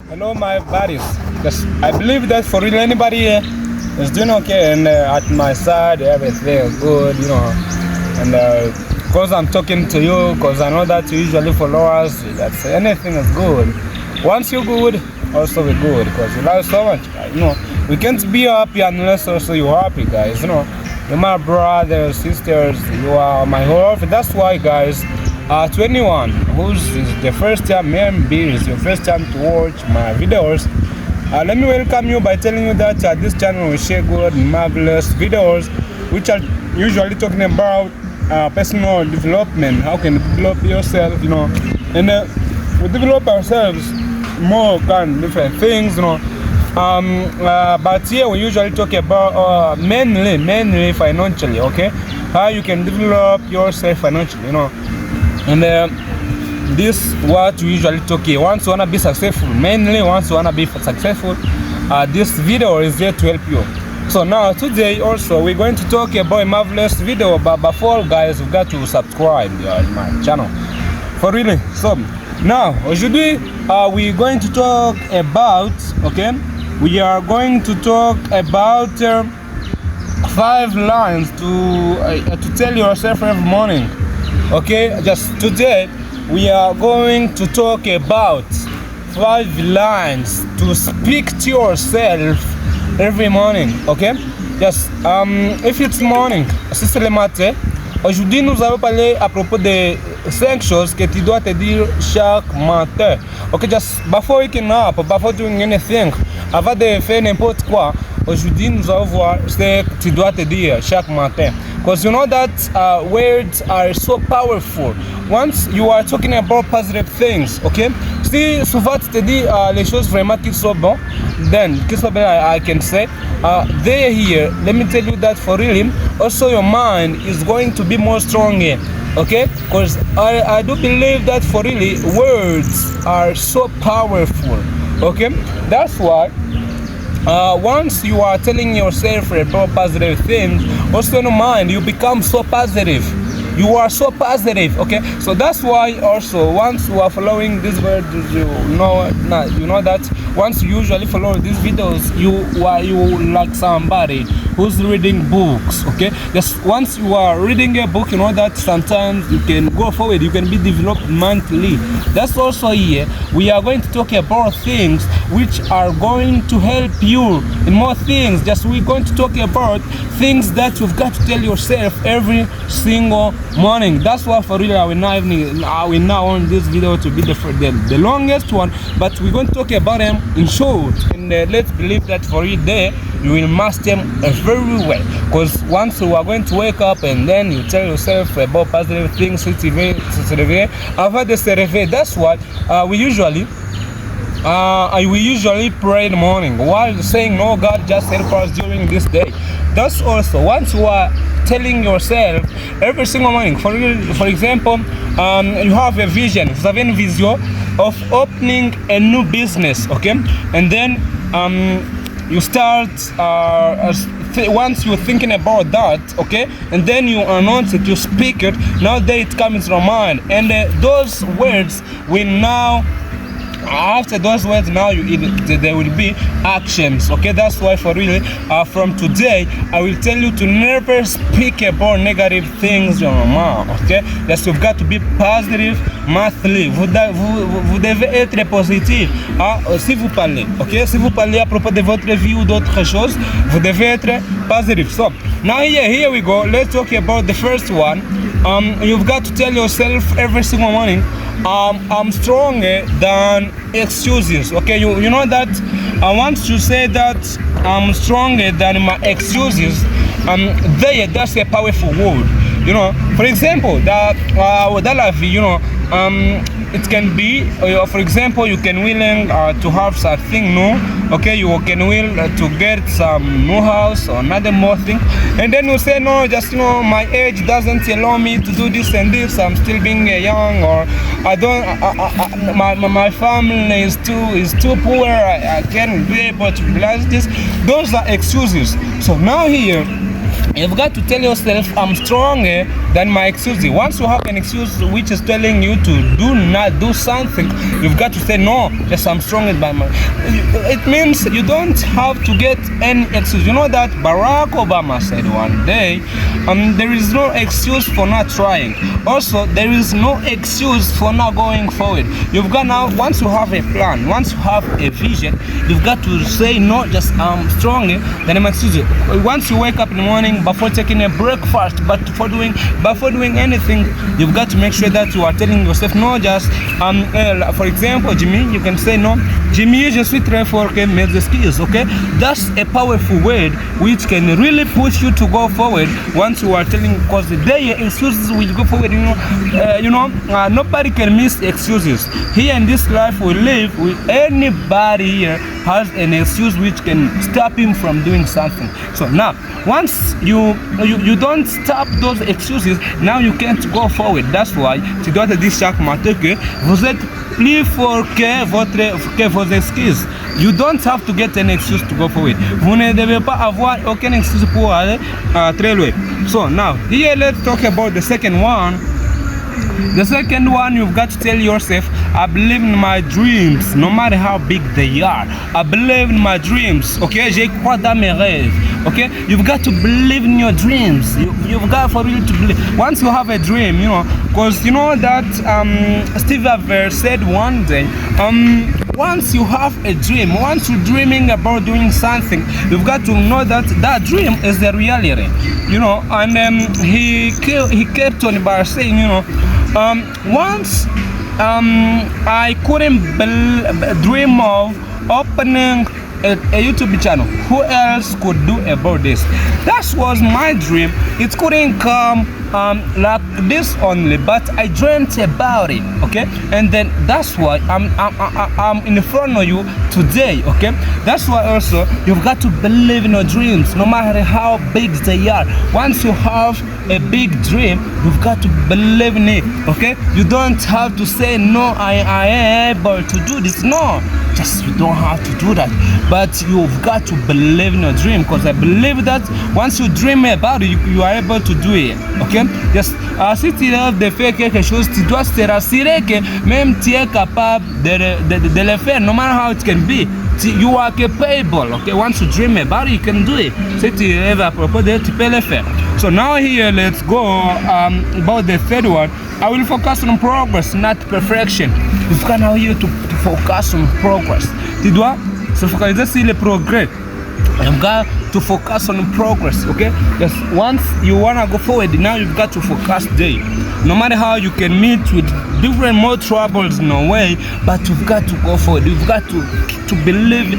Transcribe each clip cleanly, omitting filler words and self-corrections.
Hello, my buddies. Yes, I believe that for real anybody here is doing okay, and at my side everything is good, And because I'm talking to you, because I know that you usually follow us, that's anything is good. Once you're good, also we're good, because we love so much, We can't be happy unless also you're happy, guys. You're my brothers, sisters, you are my heart. That's why, guys. To anyone who's the first time, maybe it's your first time to watch my videos, let me welcome you by telling you that this channel will share good, marvelous videos, which are usually talking about personal development. How can you develop yourself, and we develop ourselves more kind of different things, but here we usually talk about mainly financially, okay? How you can develop yourself financially, And this what we usually talk here. Once you wanna be successful, mainly once you wanna be successful, this video is there to help you. So now today also we're going to talk about a marvelous video, but before, guys, you've got to subscribe to my channel for really. So now aujourd'hui we're going to talk about, okay, we are going to talk about 5 lines to tell yourself every morning. Okay, just today we are going to talk about 5 lines to speak to yourself every morning. Okay, just if it's morning, si c'est le matin, aujourd'hui nous allons parler à propos de 5 choses que tu dois te dire chaque matin. Okay, just before waking up, before doing anything, avant de faire n'importe quoi, aujourd'hui nous allons voir ce que tu dois te dire chaque matin. Because you know that words are so powerful. Once you are talking about positive things, okay? Si souvent tu te dis les choses vraiment qui sont bonnes, then I can say, they're here. Let me tell you that for real, also your mind is going to be more stronger, okay? Because I do believe that for really, words are so powerful, okay? That's why once you are telling yourself about positive things, also in your mind, you become so positive. You are so positive, okay? So that's why also once you are following these words, you know that once you usually follow these videos, you like somebody who's reading books, okay? Just once you are reading a book, you know that sometimes you can go forward, you can be developed mentally. That's also here. We are going to talk about things which are going to help you in more things. Just we're going to talk about things that you've got to tell yourself every single morning. That's why for real I will now want this video to be the longest one, but we're going to talk about them in short, and let's believe that for you there you will master them very well. Because once you are going to wake up and then you tell yourself about positive things, that's what we usually pray in the morning while saying, no, God, just help us during this day. That's also once you are telling yourself every single morning. For example, you have a vision. Vous avez une vision of opening a new business, okay? And then you start once you're thinking about that, okay, and then you announce it, you speak it. Now that it comes to your mind, and those words will now. After those words, now there will be actions, okay? That's why for really, from today, I will tell you to never speak about negative things in your mouth, okay? That you've got to be positive monthly. Vous devez être positif, si vous parlez, okay? Si vous parlez à propos de votre vie ou d'autres choses, vous devez être positive. So, now here we go. Let's talk about the first one. You've got to tell yourself every single morning, I'm stronger than excuses, okay? You know that once you say that I'm stronger than my excuses, that's a powerful word, For example, that it can be, for example, you can willing to have something new, okay? You can will to get some new house or another more thing, and then you say, no, just my age doesn't allow me to do this and this. I'm still being young, or I don't. My family is too poor. I can't be able to realize this. Those are excuses. So now here, you've got to tell yourself, I'm stronger than my excuse. Once you have an excuse which is telling you to not do something, you've got to say no. Yes, I'm strong by my. It means you don't have to get any excuse. You know that Barack Obama said one day, there is no excuse for not trying. Also, there is no excuse for not going forward. You've got now, once you have a plan, once you have a vision, you've got to say no, just I'm strong, then I'm excuse. Once you wake up in the morning, before taking a breakfast, but before doing anything, you've got to make sure that you are telling yourself no. Just for example, Jimmy, you can say no. Jimmy, je suis très fort, okay, mes excuses, okay? That's a powerful word which can really push you to go forward once you are telling, because the day your excuses will go forward, nobody can miss excuses. Here in this life we live, with anybody here has an excuse which can stop him from doing something. So now, once you don't stop those excuses, now you can't go forward. That's why tu dois te dire chaque matin que vous êtes plus fort que vos excuses. You don't have to get an excuse to go forward. Vous ne devez pas avoir aucune excuse pour aller très loin. So now, here let's talk about the second one. The second one, you've got to tell yourself, I believe in my dreams, no matter how big they are. I believe in my dreams, okay? J'ai crois dans mes rêves, okay? You've got to believe in your dreams. You've got for real to believe. Once you have a dream, because you know that Steve Harvey said one day, once you have a dream, once you're dreaming about doing something, you've got to know that that dream is the reality, and he kept on by saying, once I couldn't dream of opening a YouTube channel. Who else could do about this? That was my dream. It couldn't come like this only, but I dreamt about it, okay? And then that's why I'm in front of you today, okay? That's why also you've got to believe in your dreams, no matter how big they are. Once you have a big dream, you've got to believe in it, okay? You don't have to say no, I am able to do this. No, just you don't have to do that, but you've got to believe in your dream, because I believe that once you dream about it, you are able to do it, okay? Just si tu rêves de faire quelque chose, tu dois te rassurer que même tu es capable de le faire, no matter how it can be. You are capable, okay? Once you dream about it, you can do it. Si tu rêves à propos de, tu peux le faire. So now here, let's go about the third one. I will focus on progress, not perfection. You've got now here to focus on progress. Tu dois se focaliser sur le progrès. You've got to focus on progress, okay? Just once you wanna go forward, now you've got to focus there. No matter how you can meet with different more troubles in a way, but you've got to go forward. You've got to believe,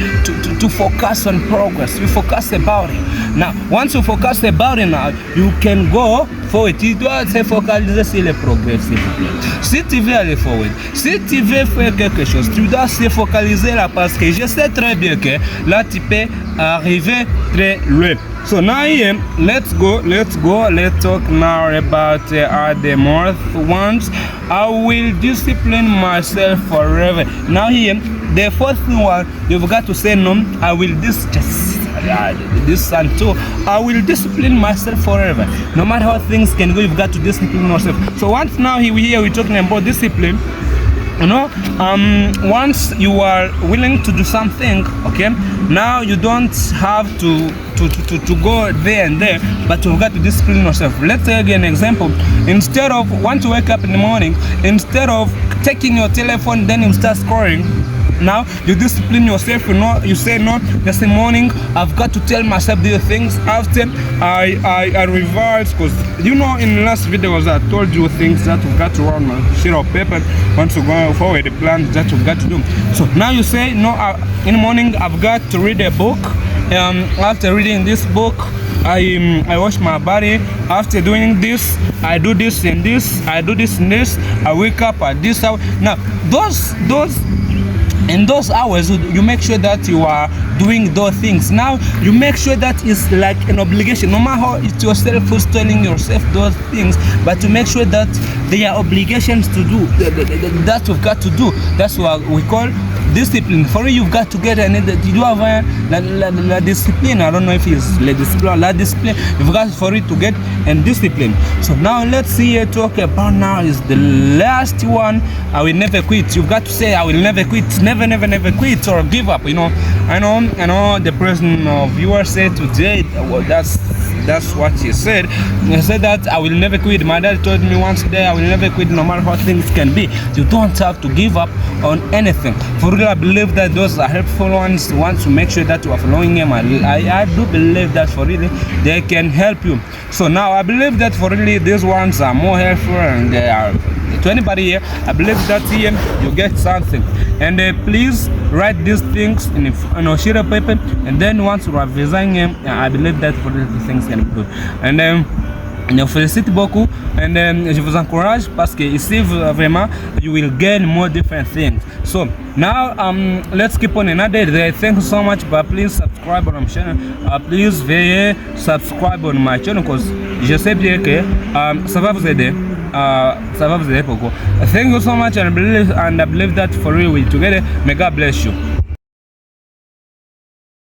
to focus on progress. You focus about it. Now, once you focus about it now, you can go forward. Tu dois te focaliser sur le progrès, s'il vous plaît. Si tu veux aller forward, si tu veux faire quelque chose, tu dois se focaliser là, parce que je sais très bien que là, tu peux arriver très loin. So now here, let's talk now about the more ones. I will discipline myself forever. Now here, the fourth one, you've got to say no. I will this and two. I will discipline myself forever. No matter how things can go, you've got to discipline yourself. So once now here we're talking about discipline. Once you are willing to do something, okay, now you don't have to go there and there, but you've got to discipline yourself. Let's take an example. Instead of once you wake up in the morning, instead of taking your telephone, then you start scrolling. Now you discipline yourself. You say no. This morning I've got to tell myself these things. After I revise, because in the last videos I told you things that you've got to write on a sheet of paper. Once you go forward, the plans that you've got to do. So now you say no. In the morning I've got to read a book. After reading this book, I wash my body. After doing this, I do this and this. I do this and this. I wake up at this hour. Now in those hours, you make sure that you are doing those things. Now you make sure that it's like an obligation, no matter how it's yourself who's telling yourself those things, but to make sure that there are obligations to do that you've got to do. That's what we call discipline. For you, you've got to get you do have la discipline. I don't know if it's la discipline or la discipline. You've got for it to get and discipline. So now let's see talk about now is the last one. I will never quit. You've got to say I will never quit. Never quit or give up. You know, I know the person of yours said today, well, that's what he said. He said that I will never quit. My dad told me once a day I will never quit no matter how things can be. You don't have to give up on anything. For real, I believe that those are helpful ones. Want to make sure that you are following them. I do believe that for really they can help you. So now I believe that for really these ones are more helpful and they are to anybody here. I believe that here you get something. And please write these things in a sheet of paper, and then once you are revising them, I believe that for these things can be good. And je vous félicite beaucoup and je vous encourage parce que ici vraiment you will gain more different things. So now let's keep on another day. Thank you so much, but please subscribe on my channel. Please veuillez subscribe on my channel because je sais bien que ça va vous aider. Ça va vous aider beaucoup. Thank you so much and I believe that for real we together. May God bless you.